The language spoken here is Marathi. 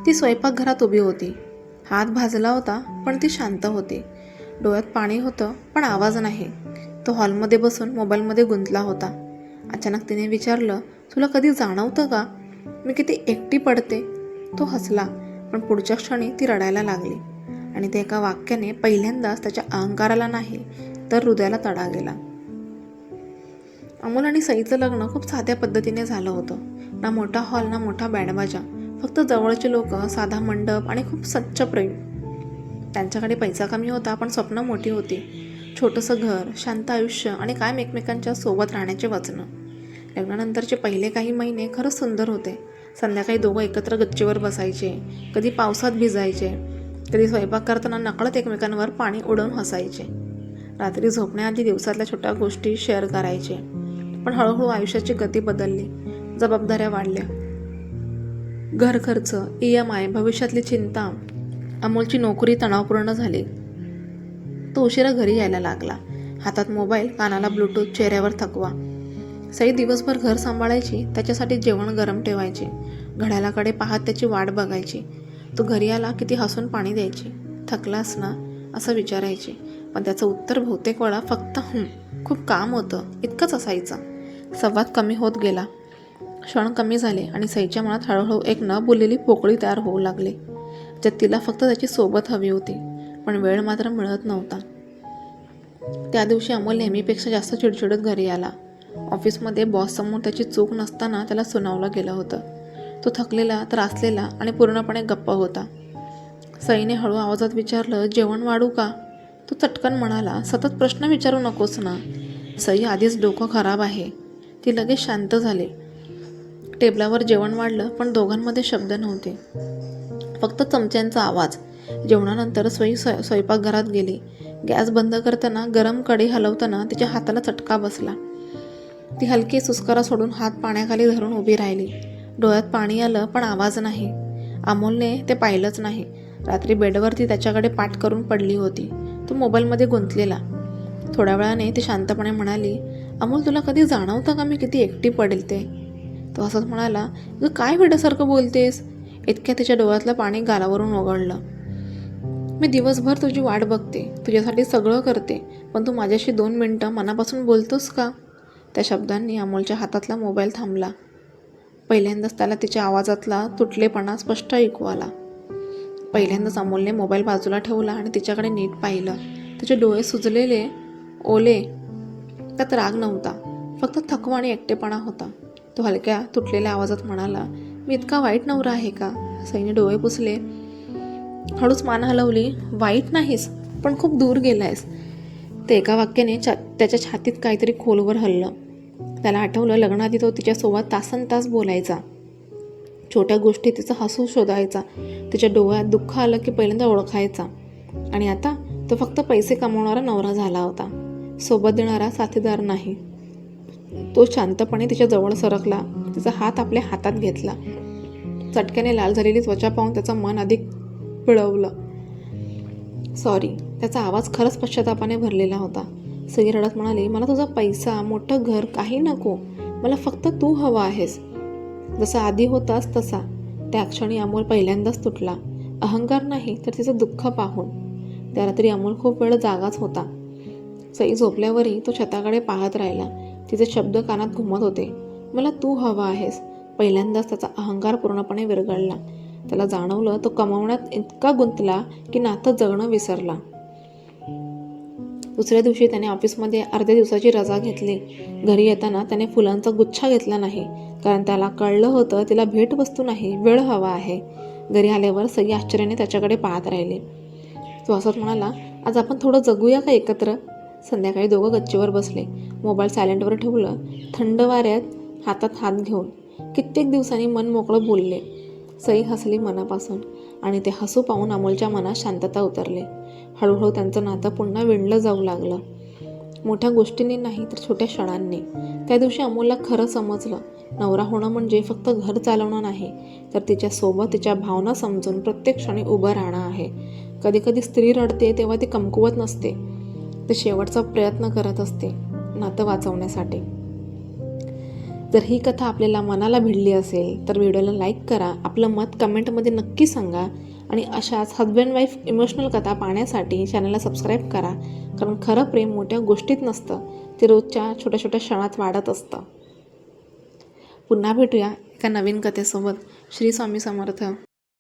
ती स्वयंपाकघरात उभी होती. हात भाजला होता पण ती शांत होती. डोळ्यात पाणी होतं पण आवाज नाही. तो हॉलमध्ये बसून मोबाईलमध्ये गुंतला होता. अचानक तिने विचारलं, तुला कधी जाणवतं का मी किती एकटी पडते? तो हसला, पण पुढच्या क्षणी ती रडायला लागली. आणि ते एका वाक्याने पहिल्यांदाच त्याच्या अहंकाराला नाही तर हृदयाला तडा गेला. अमोल आणि सईचं लग्न खूप साध्या पद्धतीने झालं होतं. ना मोठा हॉल ना मोठा बँडबाजा, फक्त जवळचे लोक, साधा मंडप आणि खूप सच्च प्रेम. त्यांच्याकडे पैसा कमी होता पण स्वप्न मोठी होती. छोटंसं घर, शांत आयुष्य आणि कायम एकमेकांच्या सोबत राहण्याचे वचनं. लग्नानंतरचे पहिले काही महिने खरंच सुंदर होते. संध्याकाळी दोघं एकत्र गच्चीवर बसायचे, कधी पावसात भिजायचे, कधी स्वयंपाक करताना नकळत एकमेकांवर पाणी उडवून हसायचे. रात्री झोपण्याआधी दिवसातल्या छोट्या गोष्टी शेअर करायचे. पण हळूहळू आयुष्याची गती बदलली. जबाबदाऱ्या वाढल्या. घर खर्च, EMI, भविष्यातली चिंता. अमोलची नोकरी तणावपूर्ण झाली. तो उशिरा घरी यायला लागला. हातात मोबाईल, कानाला ब्लूटूथ, चेहऱ्यावर थकवा. सई दिवसभर घर सांभाळायची, त्याच्यासाठी जेवण गरम ठेवायची, घड्याळाकडे पाहत त्याची वाट बघायची. तो घरी आला की ती हसून पाणी द्यायची. थकलास ना असं विचारायची, पण त्याचं उत्तर बहुतेक वेळा फक्त खूप काम होतं इतकंच असायचं. संवाद कमी होत गेला. क्षण कमी झाले आणि सईच्या मनात हळूहळू एक न बोललेली पोकळी तयार होऊ लागली, ज्यात तिला फक्त त्याची सोबत हवी होती, पण वेळ मात्र मिळत नव्हता. त्या दिवशी अमोल नेहमीपेक्षा जास्त चिडचिडत घरी आला. ऑफिसमध्ये बॉससमोर त्याची चूक नसताना त्याला सुनावलं गेलं होतं. तो थकलेला, त्रासलेला आणि पूर्णपणे गप्प होता. सईने हळू आवाजात विचारलं, जेवण वाढू का? तो चटकन म्हणाला, सतत प्रश्न विचारू नकोस ना. सई आधीच डोकं खराब आहे. ती लगेच शांत झाली. टेबलावर जेवण वाढलं पण दोघांमध्ये शब्द नव्हते, फक्त चमच्यांचा आवाज. जेवणानंतर सई स्वयंपाकघरात गेली. गॅस बंद करताना, गरम कढई हलवताना तिच्या हाताला चटका बसला. ती हलकी सुस्कारा सोडून हात पाण्याखाली धरून उभी राहिली. डोळ्यात पाणी आलं पण आवाज नाही. अमोलने ते पाहिलंच नाही. रात्री बेडवरती त्याच्याकडे पाठ करून पडली होती, तो मोबाईलमध्ये गुंतलेला. थोड्या वेळाने ती शांतपणे म्हणाली, अमोल तुला कधी जाणवतं का मी किती एकटी पडेल ते? तो असंच म्हणाला, तू काय वेड्यासारखं बोलतेस? इतक्या तिच्या डोळ्यातलं पाणी गालावरून ओघळलं. मी दिवसभर तुझी वाट बघते, तुझ्यासाठी सगळं करते, पण तू माझ्याशी 2 मिनिटं मनापासून बोलतोस का? त्या शब्दांनी अमोलच्या हातातला मोबाईल थांबला. पहिल्यांदाच त्याला तिच्या आवाजातला तुटलेपणा स्पष्ट ऐकू आला. पहिल्यांदाच अमोलने मोबाईल बाजूला ठेवला आणि तिच्याकडे नीट पाहिलं. तिचे डोळे सुजलेले, ओले. त्यात राग नव्हता, फक्त थकवा आणि एकटेपणा होता. तो हलक्या तुटलेल्या आवाजात म्हणाला, मी इतका वाईट नवरा आहे का? सईने डोळे पुसले, हळूच मान हलवली. वाईट नाहीस, पण खूप दूर गेलायस. ते एका वाक्याने त्याच्या छातीत काहीतरी खोलवर हललं. त्याला आठवलं, लग्नाआधी तो तिच्यासोबत तासनतास बोलायचा. छोट्या गोष्टी तिचं हसू शोधायचा. तिच्या डोळ्यात दुःख आलं की पहिल्यांदा ओळखायचा. आणि आता तो फक्त पैसे कमावणारा नवरा झाला होता, सोबत देणारा साथीदार नाही. तो शांतपणे तिच्या जवळ सरकला, तिचा हात आपल्या हातात घेतला. चटक्याने लाल झालेली त्वचा पाहून त्याचं मन अधिक पिळवलं. सॉरी. त्याचा आवाज खरंच पश्चातापाने भरलेला होता. सई रडत म्हणाली, मला तुझा पैसा, मोठं घर काही नको. मला फक्त तू हवा आहेस, जसा आधी होतास तसा. त्या क्षणी अमोल पहिल्यांदाच तुटला. अहंकार नाही तर तिचं दुःख पाहून. त्या रात्री अमोल खूप वेळ जागाच होता. सई झोपल्यावरही तो छताकडे पाहत राहिला. तिचे शब्द कानात घुमत होते, मला तू हवा आहेस. पहिल्यांदाच त्याचा अहंकार पूर्णपणे विरघळला. त्याला जाणवलं, तो कमावण्यात इतका गुंतला की नातं जगणं विसरला. दुसऱ्या दिवशी त्याने ऑफिसमध्ये अर्ध्या दिवसाची रजा घेतली. घरी येताना त्याने फुलांचा गुच्छा घेतला नाही, कारण त्याला कळलं होतं तिला भेटवस्तू नाही, वेळ हवा आहे. घरी आल्यावर सई आश्चर्याने त्याच्याकडे पाहत राहिली. तो असंच म्हणाला, आज आपण थोडं जगूया का एकत्र? संध्याकाळी दोघं गच्चीवर बसले. मोबाईल सायलेंटवर ठेवलं. थंड वाऱ्यात हातात हात घेऊन कित्येक दिवसांनी मन मोकळं बोलले. सई हसली मनापासून आणि ते हसू पाहून अमोलच्या मनात शांतता उतरली. हळूहळू त्यांचं नातं पुन्हा विणलं जाऊ लागलं. मोठ्या गोष्टींनी नाही तर छोट्या क्षणांनी. त्या दिवशी अमोलला खरं समजलं, नवरा होणं म्हणजे फक्त घर चालवणं नाही, तर तिच्यासोबत तिच्या भावना समजून प्रत्येक क्षणी उभं राहणं आहे. कधीकधी स्त्री रडते तेव्हा ती कमकुवत नसते, ते शेवटचा प्रयत्न करत असते नातं वाचवण्यासाठी. जर ही कथा आपल्याला मनाला भिडली असेल तर व्हिडिओला लाईक करा, आपलं मत कमेंटमध्ये नक्की सांगा आणि अशाच हजबंड वाईफ इमोशनल कथा पाहण्यासाठी चॅनलला सबस्क्राईब करा. कारण खरं प्रेम मोठ्या गोष्टीत नसतं, ते रोजच्या छोट्या छोट्या क्षणात वाढत असतं. पुन्हा भेटूया एका नवीन कथेसोबत. श्री स्वामी समर्थ.